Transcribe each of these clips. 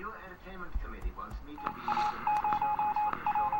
Your entertainment committee wants me to be the necessaries for the show.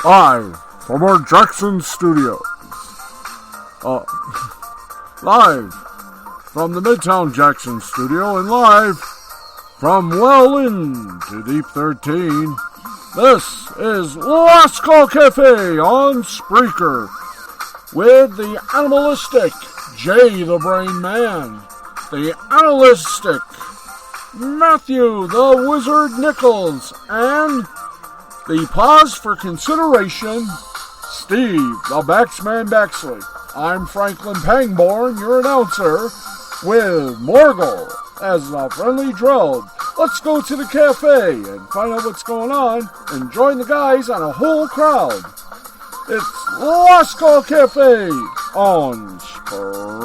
Live from our Jackson Studios. Live from the Midtown Jackson Studio and live from well into Deep 13. This is Last Call Cafe on Spreaker with the animalistic Jay the Brain Man, the animalistic Matthew the Wizard Nichols, and the pause for consideration, Steve, the Baxman Baxley. I'm Franklin Pangborn, your announcer, with Morgul as the friendly drone. Let's go to the cafe and find out what's going on and join the guys on a whole crowd. It's Last Call Cafe on Spreaker.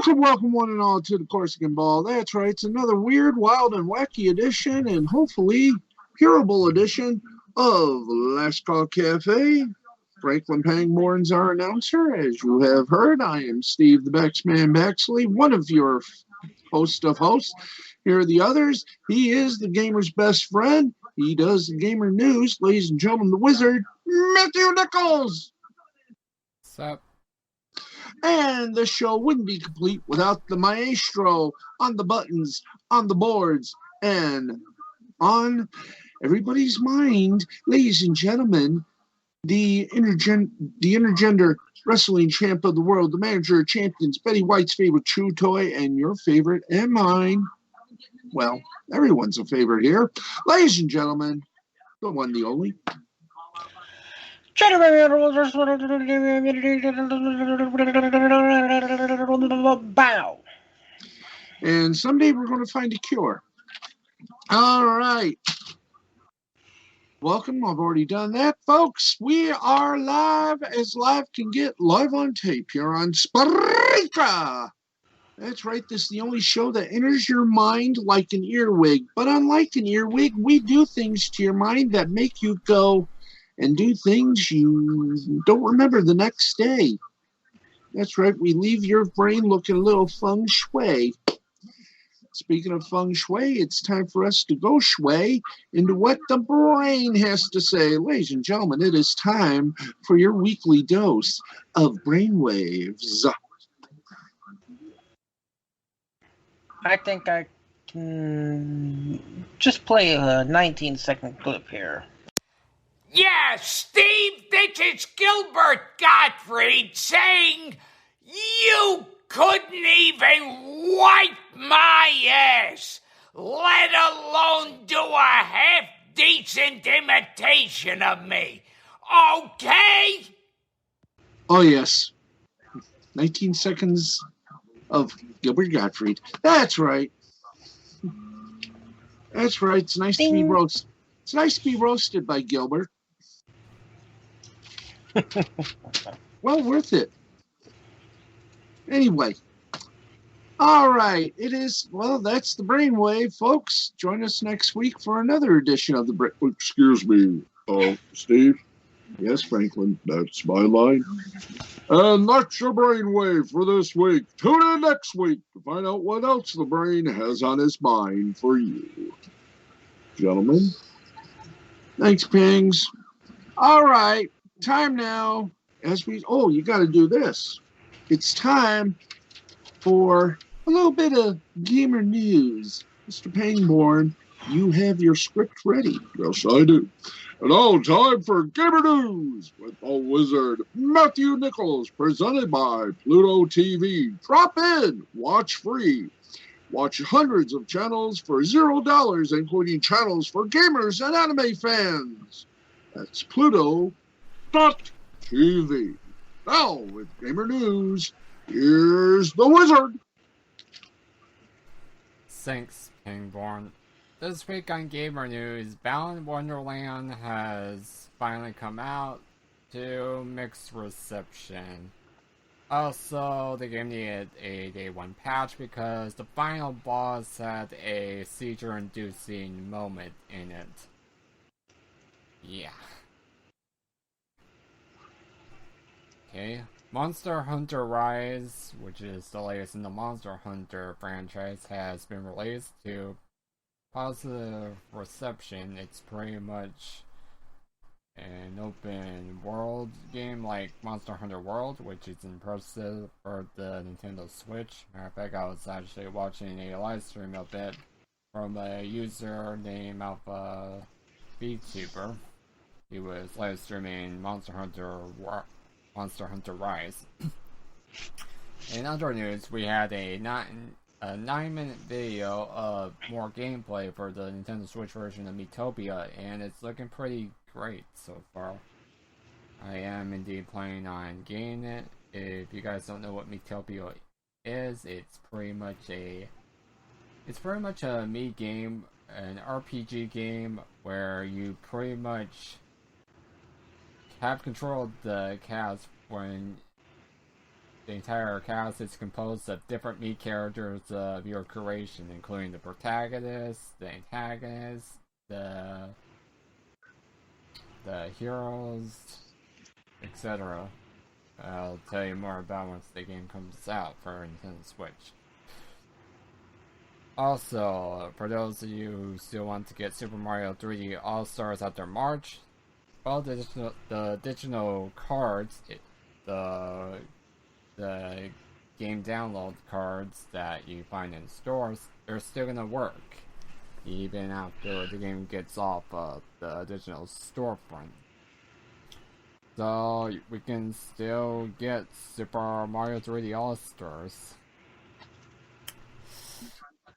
Welcome one and all to the Corsican Ball. That's right, it's another weird, wild, and wacky edition, and hopefully hearable edition of Last Call Cafe. Franklin Pangborn's our announcer. As you have heard, I am Steve the Baxman Baxley, one of your hosts of hosts. Here are the others. He is the gamer's best friend. He does the gamer news. Ladies and gentlemen, the wizard, Matthew Nichols. What's up? And the show wouldn't be complete without the maestro on the buttons, on the boards, and on everybody's mind. Ladies and gentlemen, the intergender wrestling champ of the world, the manager of champions, Betty White's favorite chew toy, and your favorite and mine. Well, everyone's a favorite here. Ladies and gentlemen, the one, the only. Bow. And someday we're going to find a cure. All right. Welcome. I've already done that, folks. We are live as live can get, live on tape here on Spreaker. That's right. This is the only show that enters your mind like an earwig. But unlike an earwig, we do things to your mind that make you go and do things you don't remember the next day. That's right, we leave your brain looking a little feng shui. Speaking of feng shui, it's time for us to go shui into what the brain has to say. Ladies and gentlemen, it is time for your weekly dose of brainwaves. I think I can just play a 19-second clip here. Yeah, Steve, this is Gilbert Gottfried saying you couldn't even wipe my ass, let alone do a half-decent imitation of me. Okay? Oh, yes. 19 seconds of Gilbert Gottfried. That's right. That's right. It's nice to be roasted. It's nice to be roasted by Gilbert. Well worth it. Anyway. All right. It is, well, that's the Brainwave, folks. Join us next week for another edition of the Excuse me, Steve. Yes, Franklin, that's my line. And that's your Brainwave for this week. Tune in next week to find out what else the brain has on his mind for you. Gentlemen. Thanks, Pings. All right. Time now you got to do this. It's time for a little bit of gamer news. Mr. Pangborn, you have your script ready. Yes, I do. And now time for Gamer News with the wizard Matthew Nichols, presented by Pluto TV. Drop in, watch free. Watch hundreds of channels for $0, including channels for gamers and anime fans. That's Pluto.tv. Now, with Gamer News, here's the wizard. Thanks, Pangborn. This week on Gamer News, Balan Wonderland has finally come out to mixed reception. Also, the game needed a day one patch because the final boss had a seizure-inducing moment in it. Yeah. Okay. Monster Hunter Rise, which is the latest in the Monster Hunter franchise, has been released to positive reception. It's pretty much an open world game like Monster Hunter World, which is impressive for the Nintendo Switch. Matter of fact, I was actually watching a live stream of it from a user named Alpha VTuber. He was live streaming Monster Hunter Rise. In other news, we had a 9-minute video of more gameplay for the Nintendo Switch version of Miitopia, and it's looking pretty great so far. I am indeed planning on getting it. If you guys don't know what Miitopia is, it's pretty much a Mii game, an RPG game where you pretty much have control of the cast when the entire cast is composed of different Mii characters of your creation, including the protagonist, the antagonist, the heroes, etc. I'll tell you more about once the game comes out for Nintendo Switch. Also, for those of you who still want to get Super Mario 3D All-Stars after March, well, the digital cards, the game download cards that you find in stores, they're still gonna work even after the game gets off of the digital storefront. So we can still get Super Mario 3D All-Stars.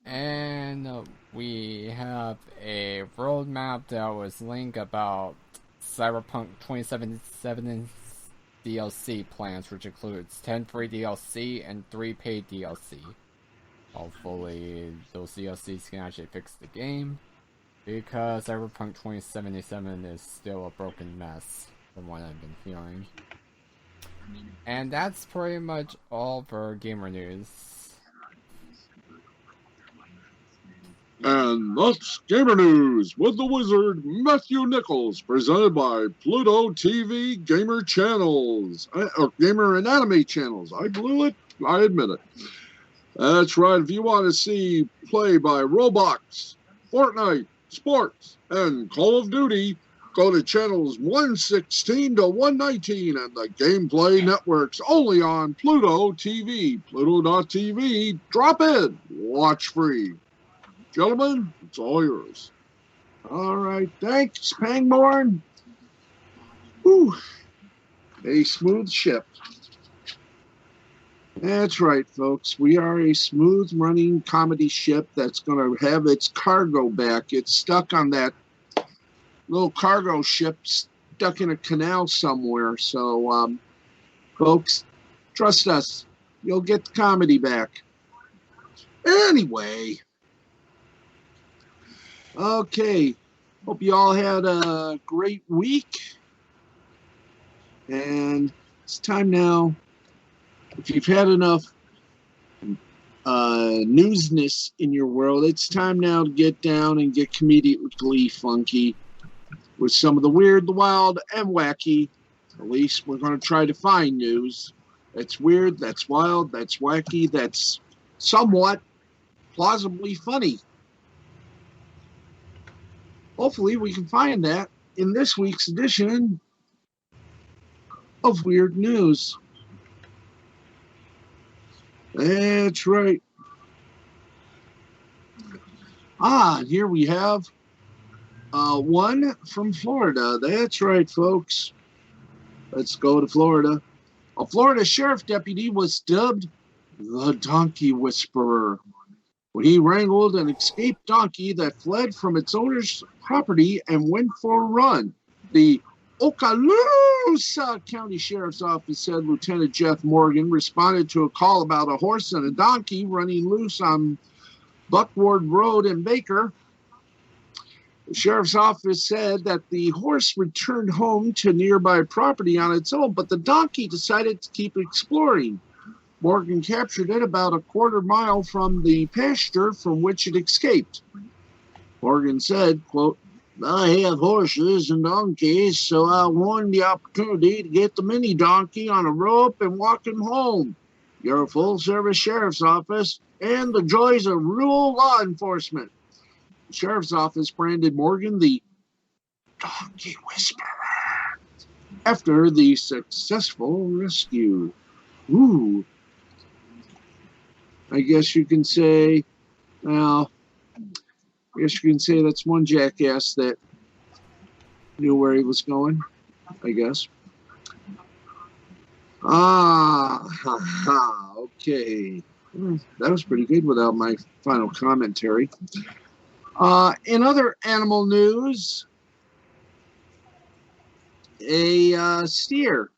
And we have a roadmap that was linked about Cyberpunk 2077's DLC plans, which includes 10 free DLC and 3 paid DLC. Hopefully those DLCs can actually fix the game, because Cyberpunk 2077 is still a broken mess from what I've been hearing. And that's pretty much all for Gamer News. And that's Gamer News with the wizard Matthew Nichols, presented by Pluto TV Gamer Channels, or Gamer and Anime Channels. I blew it, I admit it. That's right, if you want to see play by Roblox, Fortnite, Sports, and Call of Duty, go to channels 116 to 119 and the Gameplay Networks, only on Pluto TV. Pluto.tv, drop in, watch free. Gentlemen, it's all yours. All right, thanks, Pangborn. Whew, a smooth ship. That's right, folks. We are a smooth-running comedy ship that's going to have its cargo back. It's stuck on that little cargo ship stuck in a canal somewhere. So, folks, trust us. You'll get the comedy back. Anyway. Okay. Hope you all had a great week. And it's time now. If you've had enough newsness in your world, it's time now to get down and get comedically funky with some of the weird, the wild, and wacky. At least we're going to try to find news that's weird, that's wild, that's wacky, that's somewhat plausibly funny. Hopefully we can find that in this week's edition of weird news. That's right. Here we have one from Florida. That's right, folks. Let's go to Florida. A Florida sheriff deputy was dubbed the Donkey Whisperer when he wrangled an escaped donkey that fled from its owner's property and went for a run. The Okaloosa County Sheriff's Office said Lieutenant Jeff Morgan responded to a call about a horse and a donkey running loose on Buckward Road in Baker. The sheriff's office said that the horse returned home to nearby property on its own, but the donkey decided to keep exploring. Morgan captured it about a quarter mile from the pasture from which it escaped. Morgan said, quote, I have horses and donkeys, so I wanted the opportunity to get the mini donkey on a rope and walk him home. Your full-service sheriff's office and the joys of rural law enforcement. The sheriff's office branded Morgan the Donkey Whisperer after the successful rescue. Ooh. I guess you can say, well, I guess you can say that's one jackass that knew where he was going, I guess. Okay. That was pretty good without my final commentary. In other animal news, a steer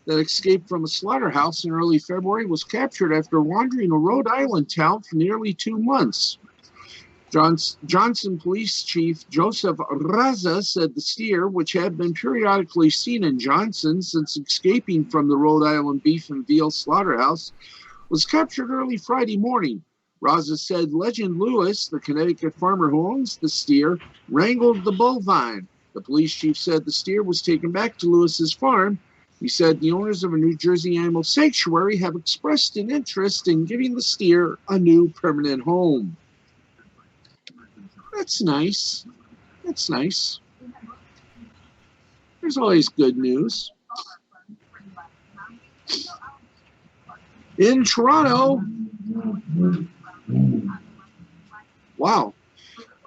that escaped from a slaughterhouse in early February was captured after wandering a Rhode Island town for nearly 2 months. Johnson Police Chief Joseph Raza said the steer, which had been periodically seen in Johnson since escaping from the Rhode Island Beef and Veal slaughterhouse, was captured early Friday morning. Raza said Legend Lewis, the Connecticut farmer who owns the steer, wrangled the bovine. The police chief said the steer was taken back to Lewis's farm. He said the owners of a New Jersey animal sanctuary have expressed an interest in giving the steer a new permanent home. That's nice. That's nice. There's always good news. In Toronto, wow.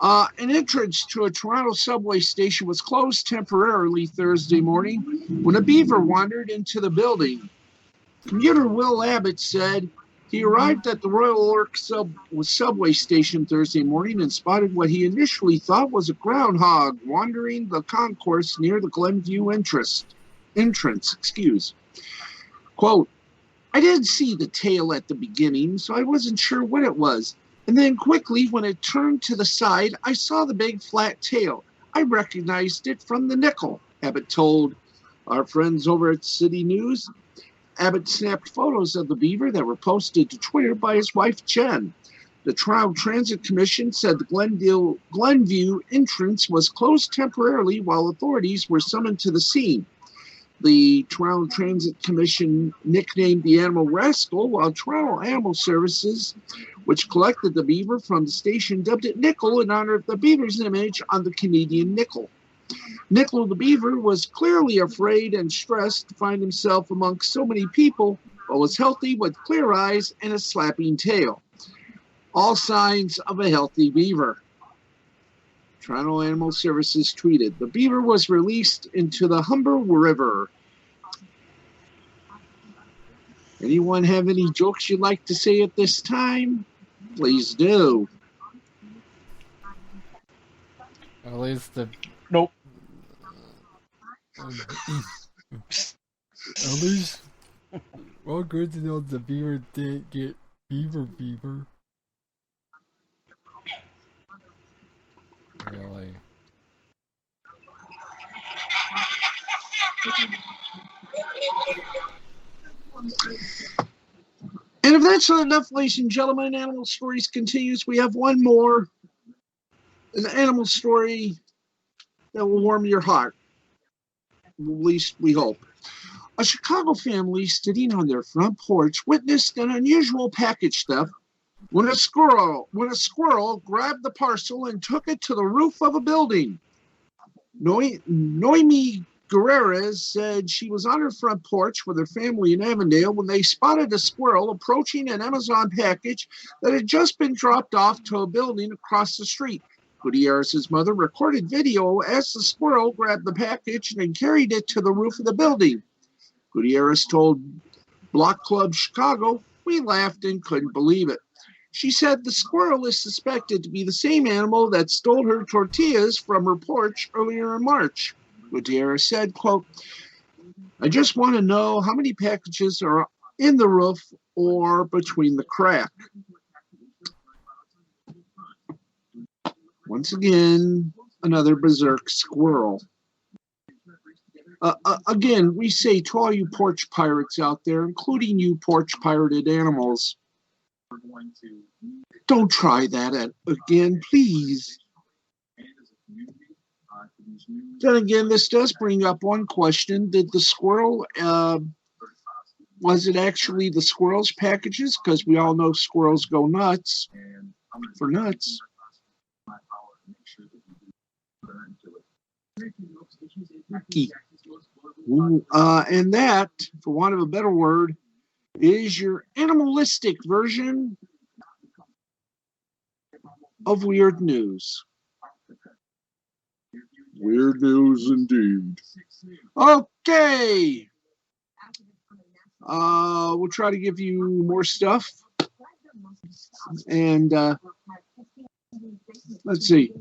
An entrance to a Toronto subway station was closed temporarily Thursday morning when a beaver wandered into the building. Commuter Will Abbott said he arrived at the Royal Oak subway station Thursday morning and spotted what he initially thought was a groundhog wandering the concourse near the Glenview entrance. Quote, I didn't see the tail at the beginning, so I wasn't sure what it was. And then quickly, when it turned to the side, I saw the big flat tail. I recognized it from the nickel, Abbott told our friends over at City News. Abbott snapped photos of the beaver that were posted to Twitter by his wife, Jen. The Toronto Transit Commission said the Glenview entrance was closed temporarily while authorities were summoned to the scene. The Toronto Transit Commission nicknamed the animal Rascal, while Toronto Animal Services, which collected the beaver from the station, dubbed it Nickel in honor of the beaver's image on the Canadian nickel. Nickel the beaver was clearly afraid and stressed to find himself amongst so many people, but was healthy with clear eyes and a slapping tail. All signs of a healthy beaver. Toronto Animal Services tweeted, the beaver was released into the Humber River. Anyone have any jokes you'd like to say at this time? Please do. At least the... Nope. At least... Well, good to know the beaver didn't get beaver fever. Really? And if that's not enough, ladies and gentlemen, Animal Stories continues. We have one more. An animal story that will warm your heart. At least we hope. A Chicago family sitting on their front porch witnessed an unusual package theft when a squirrel grabbed the parcel and took it to the roof of a building. Noemi Guerrero said she was on her front porch with her family in Avondale when they spotted a squirrel approaching an Amazon package that had just been dropped off to a building across the street. Gutierrez's mother recorded video as the squirrel grabbed the package and carried it to the roof of the building. Gutierrez told Block Club Chicago, "We laughed and couldn't believe it." She said the squirrel is suspected to be the same animal that stole her tortillas from her porch earlier in March. Gutierrez said, quote, "I just want to know how many packages are in the roof or between the crack." Once again, another berserk squirrel. Again, we say to all you porch pirates out there, including you porch pirated animals, don't try that again, please. Then again, this does bring up one question. Did the squirrel, was it actually the squirrel's packages? Because we all know squirrels go nuts for nuts. And that, for want of a better word, is your animalistic version of weird news. Weird news indeed. Okay. We'll try to give you more stuff. And let's see.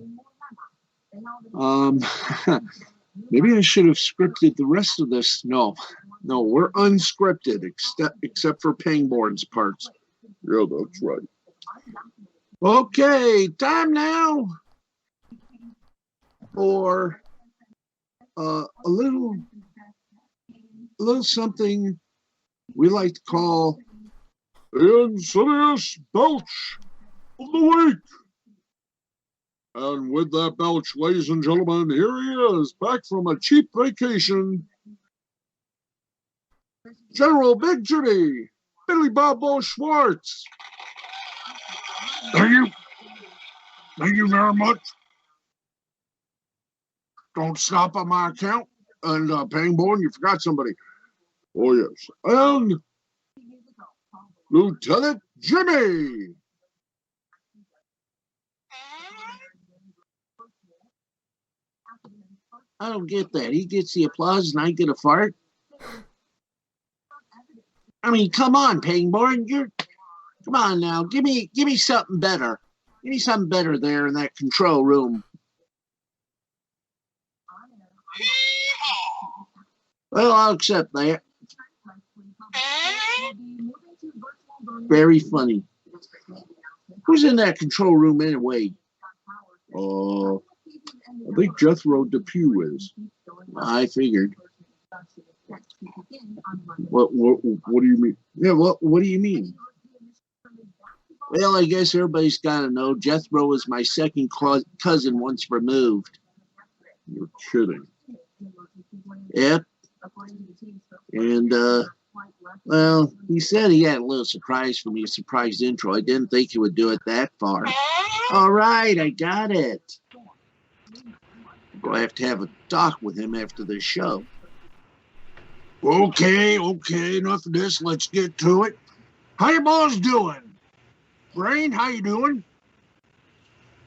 Maybe I should have scripted the rest of this. No, we're unscripted except for Pangborn's parts. Yeah, that's right. Okay, time now for a little something we like to call the Insidious Belch of the Week. And with that belch, ladies and gentlemen, here he is, back from a cheap vacation. General Big Jimmy, Billy Bobo Schwartz. Thank you. Thank you very much. Don't stop on my account. And Pangborn, you forgot somebody. Oh, yes. And Lieutenant Jimmy. I don't get that. He gets the applause and I get a fart. I mean, come on, Pangborn. Come on now. Give me something better. Give me something better there in that control room. Well, I'll accept that. Very funny. Who's in that control room anyway? I think Jethro Depew is. I figured. What do you mean? Yeah, what do you mean? Well, I guess everybody's got to know Jethro is my second cousin once removed. You're kidding. Yep. And, well, he said he had a little surprise for me, a surprise intro. I didn't think he would do it that far. All right, I got it. I'll have to have a talk with him after the show. Okay, enough of this. Let's get to it. How you boys doing? Brain, how you doing?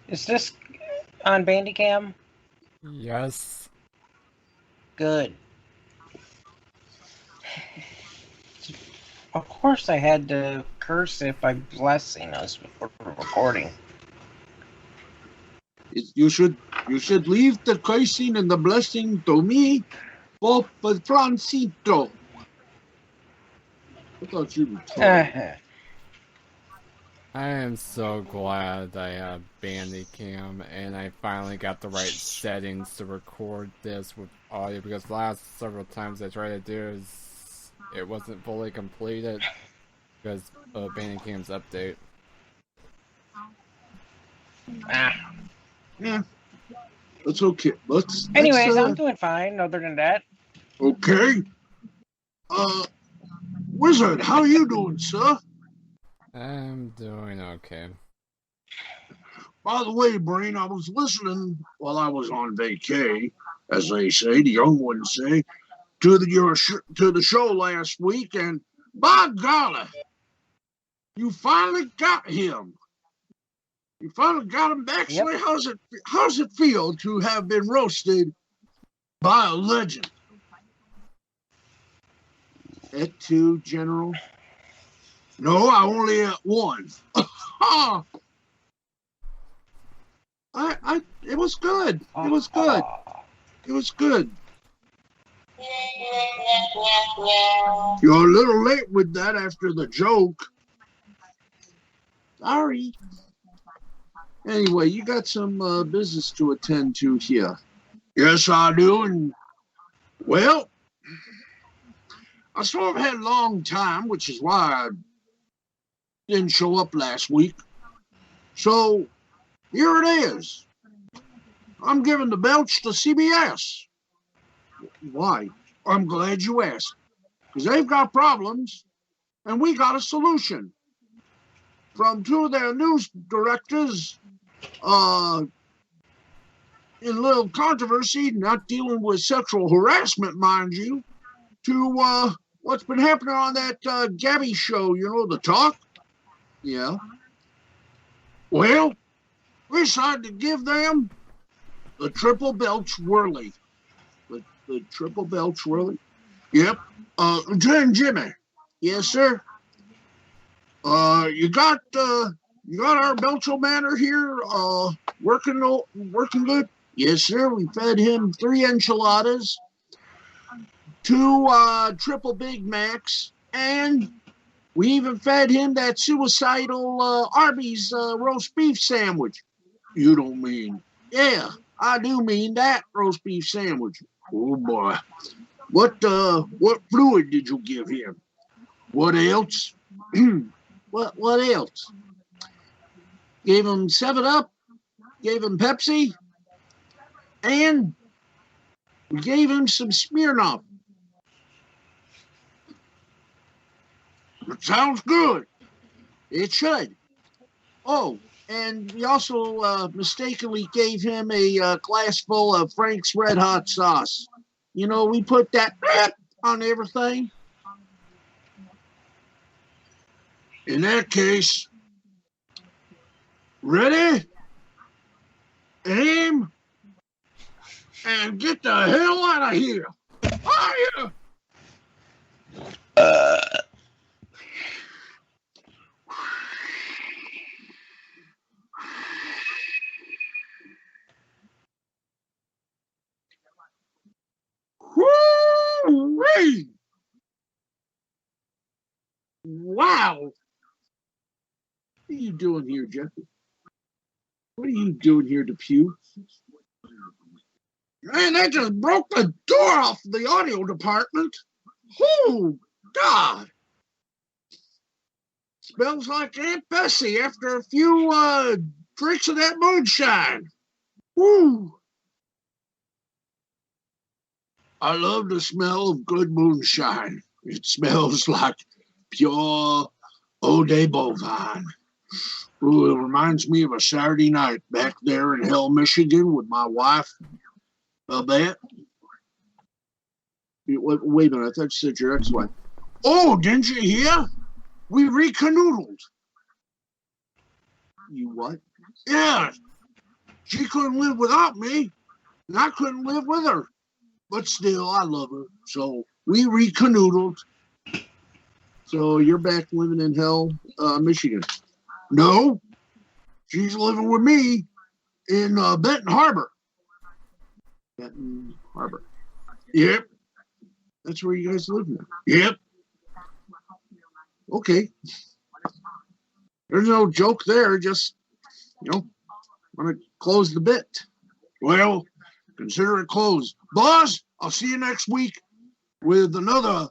Is this on Bandicam? Yes. Good. Of course I had to curse it by blessing us before recording. You should leave the cursing and the blessing to me, Pope Francito. I thought you were talking. I am so glad I have Bandicam and I finally got the right settings to record this with audio, because the last several times I tried to do it wasn't fully completed because of Bandicam's update. Yeah, that's okay. Anyways, I'm doing fine other than that. Okay. Wizard, how are you doing, sir? I'm doing okay. By the way, Brain, I was listening while I was on vacay, as they say, the young ones say, to the show last week, and by golly, you finally got him. You finally got him, Baxley. Yep. How's it feel to have been roasted by a legend? At 2, General? No, I only at 1. It was good. It was good. It was good. You're a little late with that after the joke. Sorry. Anyway, you got some business to attend to here. Yes, I do. And, well, I sort of had a long time, which is why I didn't show up last week. So, here it is. I'm giving the belch to CBS. Why? I'm glad you asked. Because they've got problems, and we got a solution. From 2 of their news directors, in little controversy, not dealing with sexual harassment, mind you, to what's been happening on that Gabby show, you know, The Talk? Yeah. Well, we decided to give them the triple belch whirly. The triple belch whirly? Yep. Lieutenant Jimmy. Yes, sir. You got our Belcho Manor here working good? Yes, sir. We fed him 3 enchiladas, 2 triple Big Macs, and we even fed him that suicidal Arby's roast beef sandwich. You don't mean? Yeah, I do mean that roast beef sandwich. Oh boy. What fluid did you give him? What else? What else? Gave him 7-Up, gave him Pepsi, and we gave him some Smirnoff. It sounds good. It should. Oh, and we also mistakenly gave him a glass full of Frank's Red Hot sauce. You know, we put that on everything. In that case, ready, aim, and get the hell out of here. Fire! Woo-wee! Wow! What are you doing here, Jeffy? What are you doing here, Depew? Man, that just broke the door off the audio department. Oh, God. Smells like Aunt Bessie after a few drinks of that moonshine. Woo. I love the smell of good moonshine. It smells like pure eau de bovine. Ooh, it reminds me of a Saturday night back there in Hell, Michigan with my wife, Babette. Wait a minute, I thought you said your ex-wife. Oh, didn't you hear? We recanoodled. You what? Yeah. She couldn't live without me, and I couldn't live with her. But still, I love her. So we recanoodled. So you're back living in Hell, Michigan. No, she's living with me in Benton Harbor. Benton Harbor. Yep. That's where you guys live now. Yep. Okay. There's no joke there. Just, want to close the bit. Well, consider it closed. Boss, I'll see you next week with another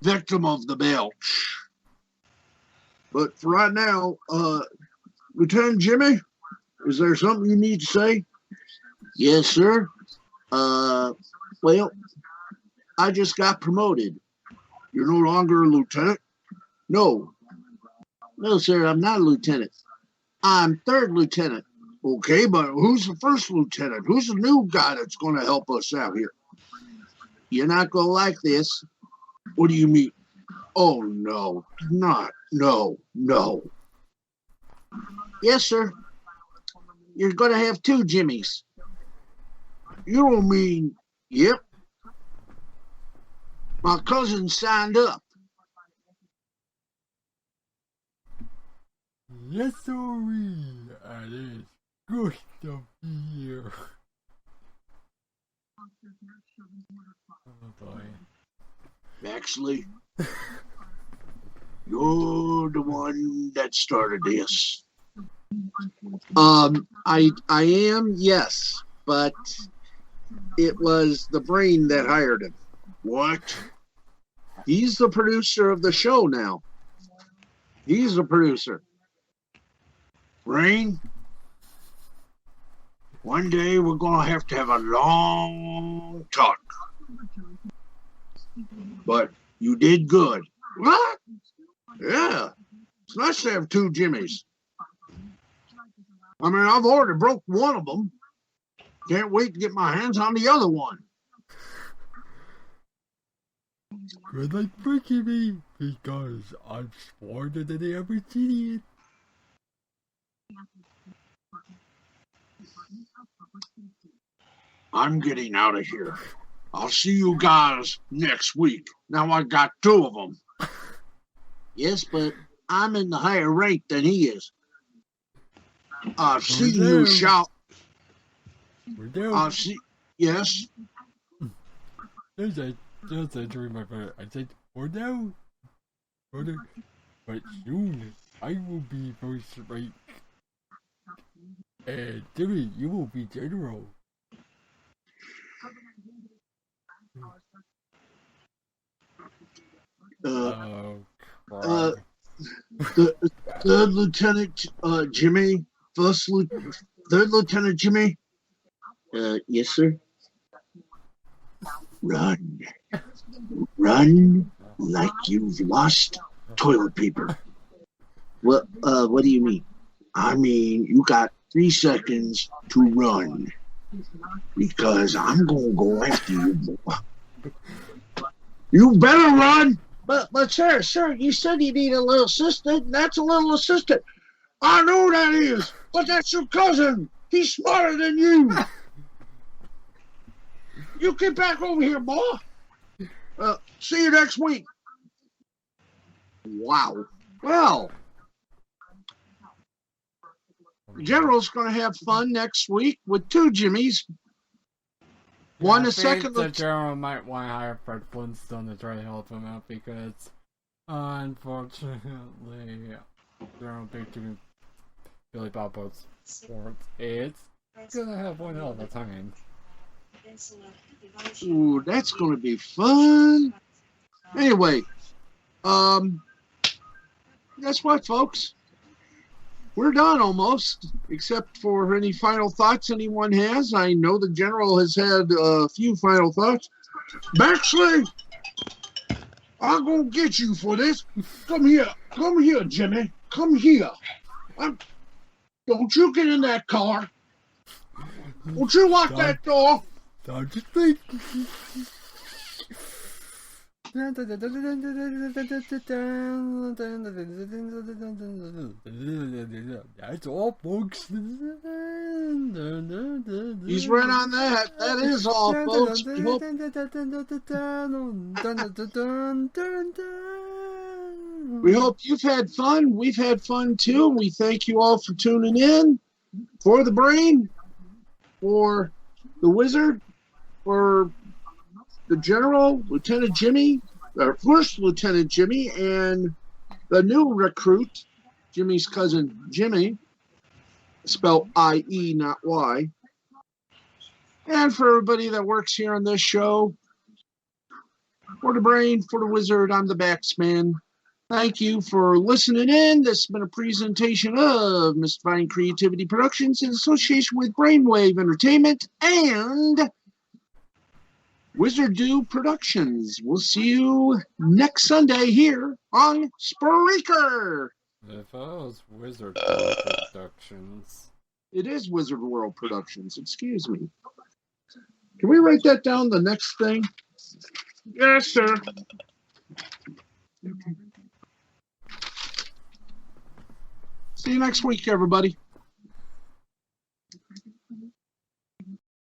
victim of the belch. But for right now, Lieutenant Jimmy, is there something you need to say? Yes, sir. Well, I just got promoted. You're no longer a lieutenant? No. No, sir, I'm not a lieutenant. I'm 3rd lieutenant. Okay, but who's the first lieutenant? Who's the new guy that's going to help us out here? You're not going to like this. What do you mean? Oh, no. No. Yes, sir. You're going to have 2 Jimmys. You don't mean... Yep. My cousin signed up. Yes, sorry. And it's good to be here. Oh boy. Actually, you're the one that started this. I am, yes, but it was the brain that hired him. What? He's the producer of the show now. He's the producer. Brain, one day we're going to have a long talk. But you did good. What? Yeah. It's nice to have 2 Jimmys. I mean, I've already broke one of them. Can't wait to get my hands on the other one. Good luck breaking me, because I'm smarter than the average idiot. I'm getting out of here. I'll see you guys next week. Now I got 2 of them. Yes, but I'm in the higher rank than he is. See you, shout. We're down. Yes. There's a during my part. I said, for now, brother, but soon I will be first rank. And Jimmy, you will be general. The third lieutenant Jimmy, third lieutenant Jimmy. Yes, sir. Run like you've lost toilet paper. What do you mean? I mean, you got 3 seconds to run, because I'm gonna go after you. You better run. But sir, you said you need a little assistant. That's a little assistant. I know that is, but that's your cousin. He's smarter than you. You get back over here, boy. See you next week. Wow. Well, the General's going to have fun next week with 2 Jimmys. One a second. The General might want to hire Fred Flintstone to try to help him out, because unfortunately, General Big Jimmy Billy Bob Boat's sports, it's gonna have one hell of a time. Ooh, that's going to be fun. Anyway, guess what, folks? We're done almost, except for any final thoughts anyone has. I know the General has had a few final thoughts. Baxley, I'm going to get you for this. Come here, Jimmy. Come here. Don't you get in that car. Don't you lock that door. Don't you think? That's all, folks. He's right on that. That is all, folks. We hope you've had fun. We've had fun too. We thank you all for tuning in. For the Brain, for the Wizard, for the General, Lieutenant Jimmy, First Lieutenant Jimmy, and the new recruit, Jimmy's cousin Jimmy, spelled I-E, not Y. And for everybody that works here on this show, for the Brain, for the Wizard, I'm the Baxman. Thank you for listening in. This has been a presentation of Mystifying Creativity Productions in association with Brainwave Entertainment and Wizard Do Productions. We'll see you next Sunday here on Spreaker. If I was Wizard Productions. It is Wizard World Productions. Excuse me. Can we write that down, the next thing? Yes, sir. See you next week, everybody.